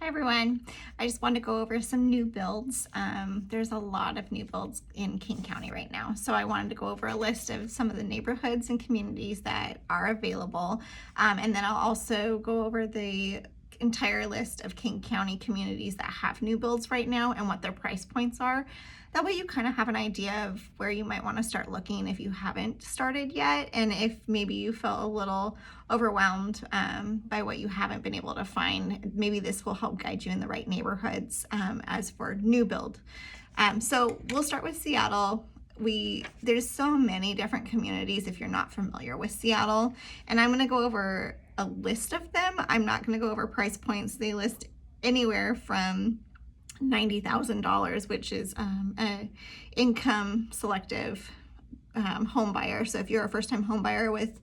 Hi everyone. I just wanted to go over some new builds. There's a lot of new builds in King County right now. So I wanted to go over a list of some of the neighborhoods and communities that are available. And then I'll also go over the entire list of King County communities that have new builds right now and what their price points are. That way you kind of have an idea of where you might want to start looking if you haven't started yet, and if maybe you felt a little overwhelmed by what you haven't been able to find, maybe this will help guide you in the right neighborhoods as for new build. So we'll start with Seattle. There's so many different communities if you're not familiar with Seattle, and I'm going to go over a list of them. I'm not going to go over price points. They list anywhere from $90,000, which is a income selective home buyer. So if you're a first-time home buyer with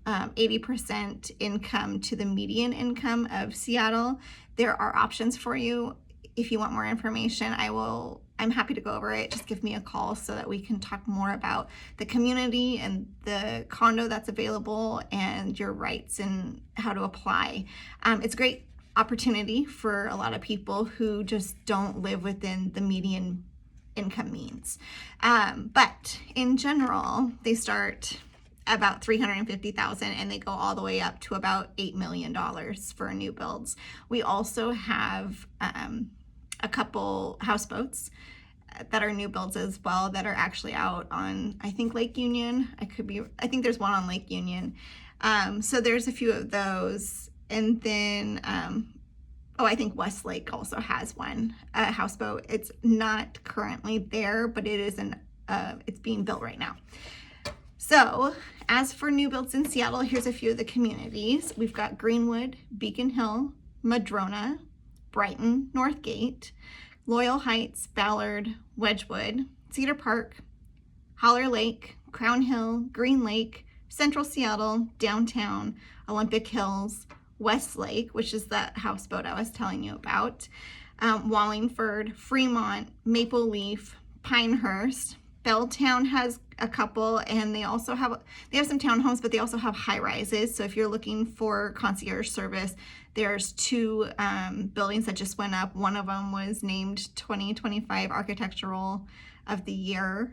80% income to the median income of Seattle, there are options for you. If you want more information, I'm happy to go over it. Just give me a call so that we can talk more about the community and the condo that's available and your rights and how to apply. It's a great opportunity for a lot of people who just don't live within the median income means. But in general, they start about $350,000 and they go all the way up to about $8 million for new builds. We also have a couple houseboats that are new builds as well that are actually out on, I think, Lake Union. I think there's one on Lake Union. So there's a few of those. And then, I think Westlake also has one, a houseboat. It's not currently there, but it is it's being built right now. So as for new builds in Seattle, here's a few of the communities. We've got Greenwood, Beacon Hill, Madrona, Brighton, Northgate, Loyal Heights, Ballard, Wedgwood, Cedar Park, Holler Lake, Crown Hill, Green Lake, Central Seattle, Downtown, Olympic Hills, Westlake, which is that houseboat I was telling you about, Wallingford, Fremont, Maple Leaf, Pinehurst. Belltown has a couple, and they have some townhomes, but they also have high rises. So if you're looking for concierge service, there's two buildings that just went up. One of them was named 2025 Architectural of the Year.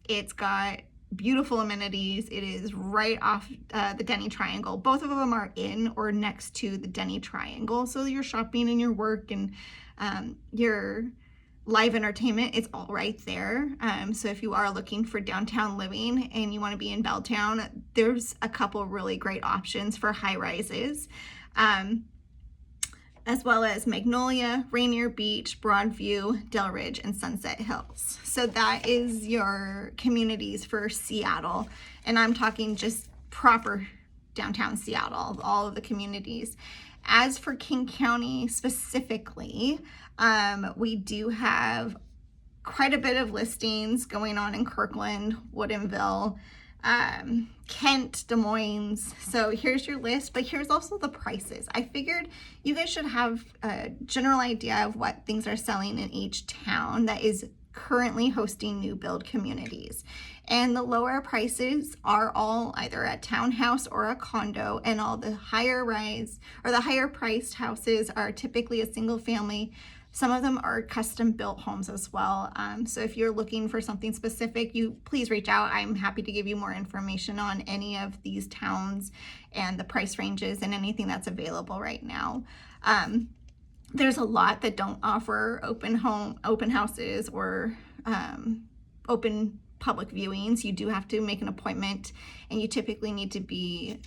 It's got beautiful amenities. It is right off the Denny Triangle. Both of them are in or next to the Denny Triangle. So your shopping and your work and your live entertainment, it's all right there. So if you are looking for downtown living and you want to be in Belltown, there's a couple really great options for high rises. As well as Magnolia, Rainier Beach, Broadview, Delridge, and Sunset Hills. So that is your communities for Seattle. And I'm talking just proper downtown Seattle, all of the communities. As for King County specifically, we do have quite a bit of listings going on in Kirkland, Woodinville, Kent, Des Moines. So here's your list, but here's also the prices. I figured you guys should have a general idea of what things are selling in each town that is currently hosting new build communities. And the lower prices are all either a townhouse or a condo, and all the higher priced houses are typically a single family. Some of them are custom built homes as well. So if you're looking for something specific, please reach out. I'm happy to give you more information on any of these towns and the price ranges and anything that's available right now. There's a lot that don't offer open houses or open public viewings. You do have to make an appointment, and you typically need to be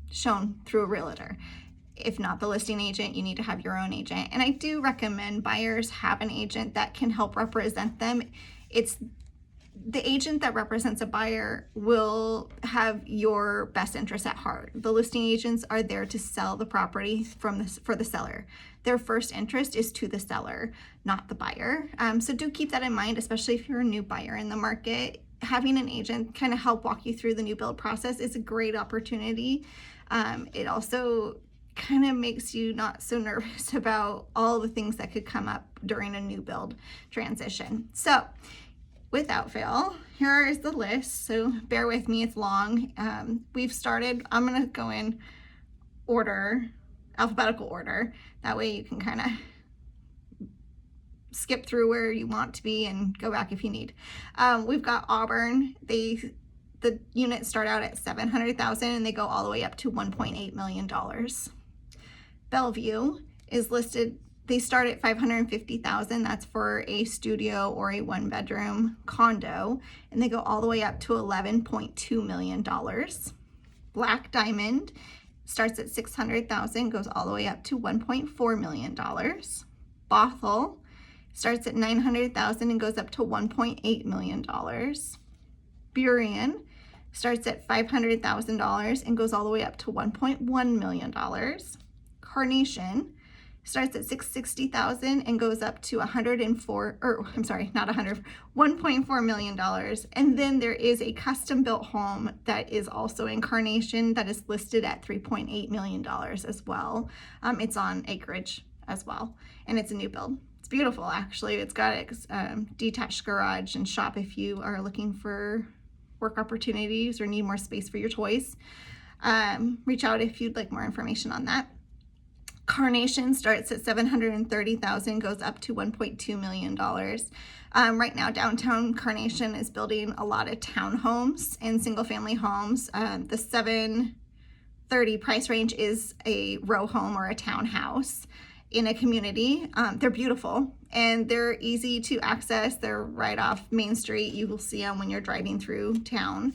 shown through a realtor. If not the listing agent, you need to have your own agent. And I do recommend buyers have an agent that can help represent them. It's the agent that represents a buyer will have your best interest at heart. The listing agents are there to sell the property for the seller. Their first interest is to the seller, not the buyer. So do keep that in mind, especially if you're a new buyer in the market. Having an agent kind of help walk you through the new build process is a great opportunity. It also kind of makes you not so nervous about all the things that could come up during a new build transition. So without fail, here is the list. So bear with me, it's long. I'm gonna go in order alphabetical order. That way you can kind of skip through where you want to be and go back if you need. We've got Auburn. The units start out at $700,000 and they go all the way up to $1.8 million. Bellevue is listed, they start at $550,000. That's for a studio or a 1-bedroom condo, and they go all the way up to $11.2 million. Black Diamond starts at $600,000, goes all the way up to $1.4 million. Bothell starts at $900,000 and goes up to $1.8 million. Burien starts at $500,000 and goes all the way up to $1.1 million. Carnation starts at $660,000 and goes up to $1.4 million. And then there is a custom built home that is also in Carnation that is listed at $3.8 million as well. It's on acreage as well, and it's a new build. It's beautiful, actually. It's got a detached garage and shop if you are looking for work opportunities or need more space for your toys. Reach out if you'd like more information on that. Carnation starts at $730,000, goes up to $1.2 million. Right now, downtown Carnation is building a lot of townhomes and single-family homes. The $730,000 price range is a row home or a townhouse in a community. They're beautiful and they're easy to access. They're right off Main Street. You will see them when you're driving through town.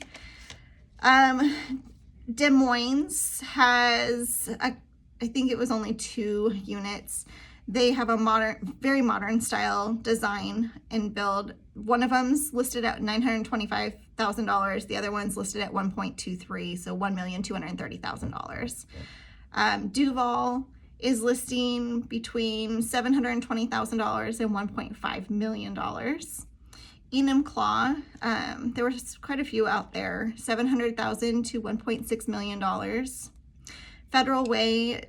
Des Moines has I think it was only 2 units. They have a very modern style design and build. One of them's listed at $925,000. The other one's listed at $1.23, so $1,230,000. Duval is listing between $720,000 and $1.5 million. Enumclaw, there was quite a few out there, $700,000 to $1.6 million. Federal Way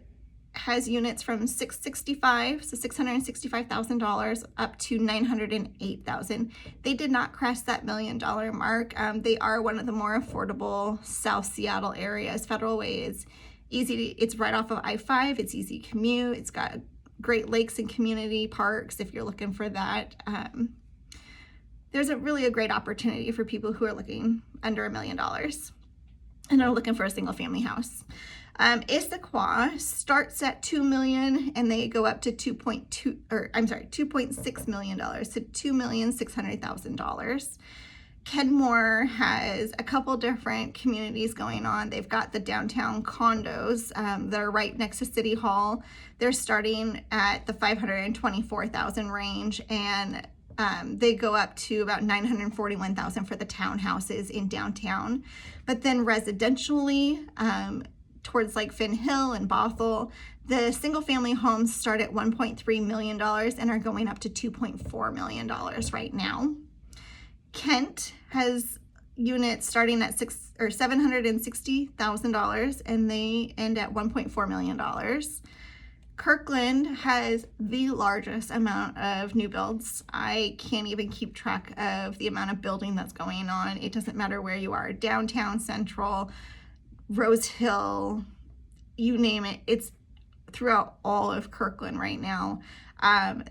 has units from $665,000 up to $908,000. They did not cross that $1 million mark. They are one of the more affordable South Seattle areas. Federal Way is easy. It's right off of I-5. It's easy commute. It's got great lakes and community parks if you're looking for that. There's really a great opportunity for people who are looking under $1 million and are looking for a single family house. Issaquah starts at $2 million and they go up to $2.6 million, so $2,600,000. Kenmore has a couple different communities going on. They've got the downtown condos that are right next to City Hall. They're starting at the $524,000 range, and they go up to about $941,000 for the townhouses in downtown. But then residentially, towards like Finn Hill and Bothell, the single family homes start at $1.3 million and are going up to $2.4 million right now. Kent has units starting at $760,000 and they end at $1.4 million. Kirkland has the largest amount of new builds. I can't even keep track of the amount of building that's going on. It doesn't matter where you are, downtown, central, Rose Hill, you name it. It's throughout all of Kirkland right now.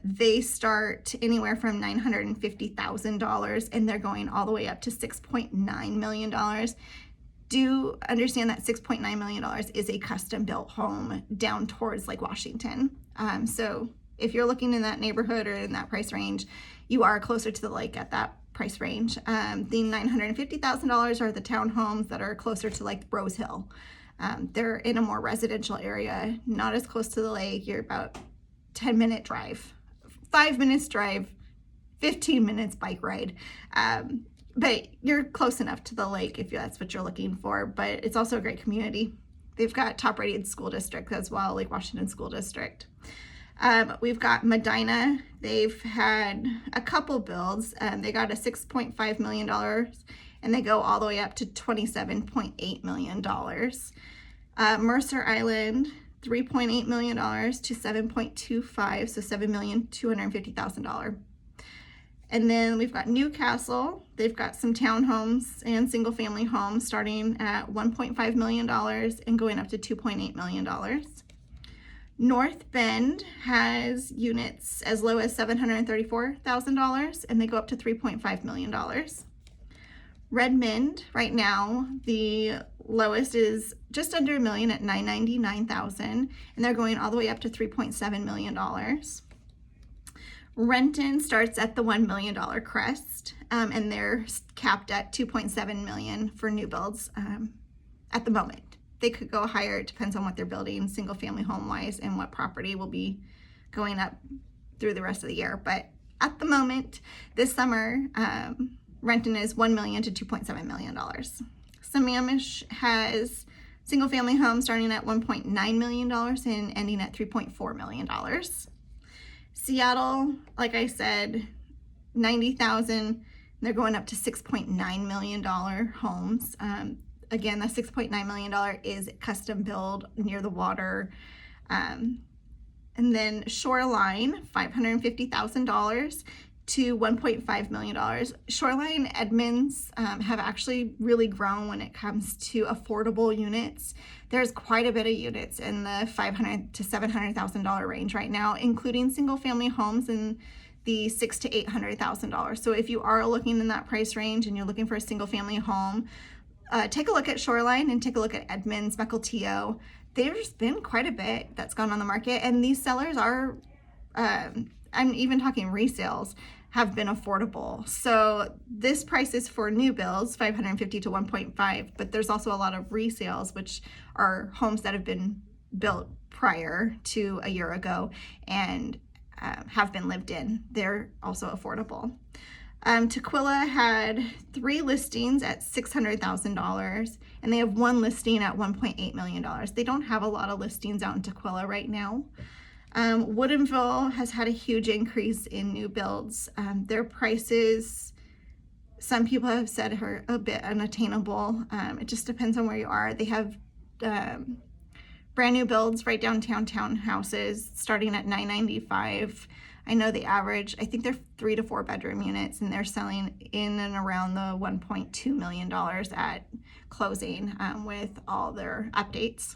They start anywhere from $950,000 and they're going all the way up to $6.9 million. Do understand that $6.9 million is a custom built home down towards Lake Washington. So if you're looking in that neighborhood or in that price range, you are closer to the lake at that price range. The $950,000 are the townhomes that are closer to like Rose Hill. They're in a more residential area, not as close to the lake. You're about 10-minute drive, 5 minutes drive, 15 minutes bike ride. But you're close enough to the lake if that's what you're looking for. But it's also a great community. They've got top rated school district as well, Lake Washington School District. We've got Medina. They've had a couple builds. They got a $6.5 million and they go all the way up to $27.8 million. Mercer Island, $3.8 million to $7.25, so $7,250,000. And then we've got Newcastle. They've got some townhomes and single family homes starting at $1.5 million and going up to $2.8 million. North Bend has units as low as $734,000 and they go up to $3.5 million. Redmond, right now, the lowest is just under $1 million at $999,000, and they're going all the way up to $3.7 million. Renton starts at the $1 million crest, and they're capped at $2.7 million for new builds at the moment. They could go higher. It depends on what they're building, single family home wise, and what property will be going up through the rest of the year. But at the moment, this summer, Renton is $1 million to $2.7 million. Sammamish has single family homes starting at $1.9 million and ending at $3.4 million. Seattle, like I said, $90,000. They're going up to $6.9 million homes. Again, the $6.9 million is custom build near the water. And then Shoreline, $550,000 to $1.5 million. Shoreline Edmonds have actually really grown when it comes to affordable units. There's quite a bit of units in the $500,000 to $700,000 range right now, including single family homes in the $600,000 to $800,000. So if you are looking in that price range and you're looking for a single family home, take a look at Shoreline and take a look at Edmonds, Mukilteo. There's been quite a bit that's gone on the market, and these sellers are, I'm even talking resales, have been affordable. So this price is for new builds, $550,000 to $1.5, but there's also a lot of resales, which are homes that have been built prior to a year ago and have been lived in. They're also affordable. Tukwila had 3 listings at $600,000, and they have 1 listing at $1.8 million. They don't have a lot of listings out in Tukwila right now. Woodinville has had a huge increase in new builds. Their prices, some people have said, are a bit unattainable. It just depends on where you are. They have brand new builds right downtown townhouses starting at $995. I know the average, I think they're 3 to 4 bedroom units, and they're selling in and around the $1.2 million at closing with all their updates.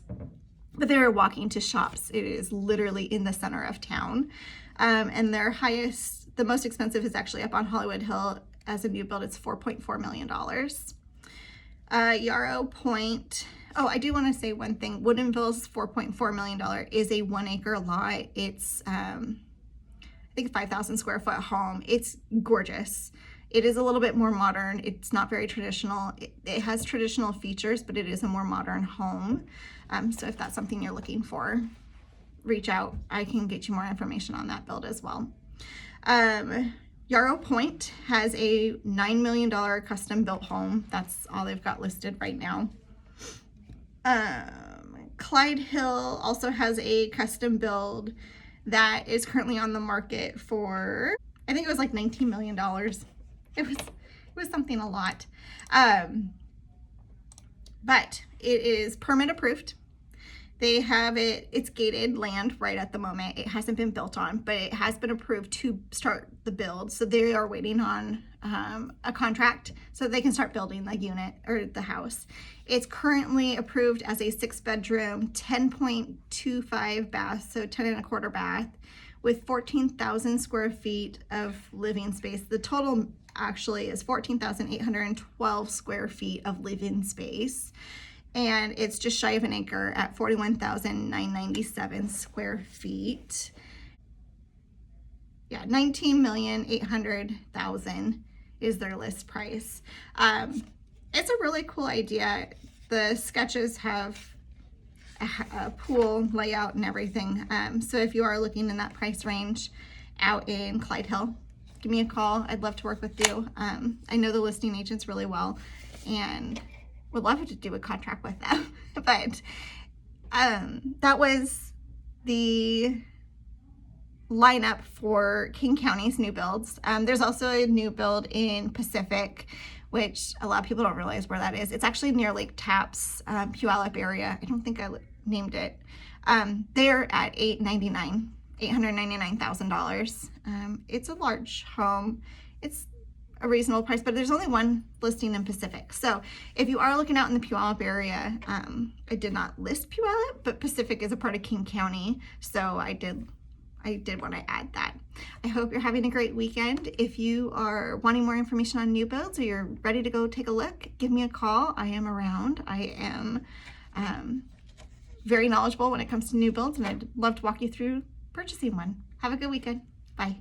But they're walking to shops. It is literally in the center of town. And their highest, the most expensive is actually up on Hollywood Hill. As a new build, it's $4.4 million. Yarrow Point, oh, I do want to say one thing. Woodinville's $4.4 million is a 1 acre lot. It's, I think 5,000 square foot home. It's gorgeous. It is a little bit more modern. It's not very traditional. It has traditional features, but it is a more modern home. So if that's something you're looking for, reach out. I can get you more information on that build as well. Yarrow Point has a $9 million custom built home. That's all they've got listed right now. Clyde Hill also has a custom build that is currently on the market for, I think it was like $19 million. It was something a lot. But it is permit approved. They have it, it's gated land right at the moment. It hasn't been built on, but it has been approved to start the build. So they are waiting on a contract so they can start building the unit or the house. It's currently approved as a 6-bedroom, 10.25 bath, so 10.25 bath with 14,000 square feet of living space. The total actually is 14,812 square feet of living space. And it's just shy of an acre at 41,997 square feet. Yeah, $19,800,000 is their list price. It's a really cool idea. The sketches have a pool layout and everything. So if you are looking in that price range out in Clyde Hill, give me a call. I'd love to work with you. I know the listing agents really well and would love to do a contract with them. But that was the lineup for King County's new builds. There's also a new build in Pacific, which a lot of people don't realize where that is. It's actually near Lake Tapps, Puyallup area. I don't think I named it. They're at $899,000. It's a large home. It's a reasonable price, but there's only one listing in Pacific. So if you are looking out in the Puyallup area, I did not list Puyallup, but Pacific is a part of King County, so I did want to add that. I hope you're having a great weekend. If you are wanting more information on new builds or you're ready to go take a look, give me a call. I am around. I am very knowledgeable when it comes to new builds, and I'd love to walk you through purchasing one. Have a good weekend. Bye.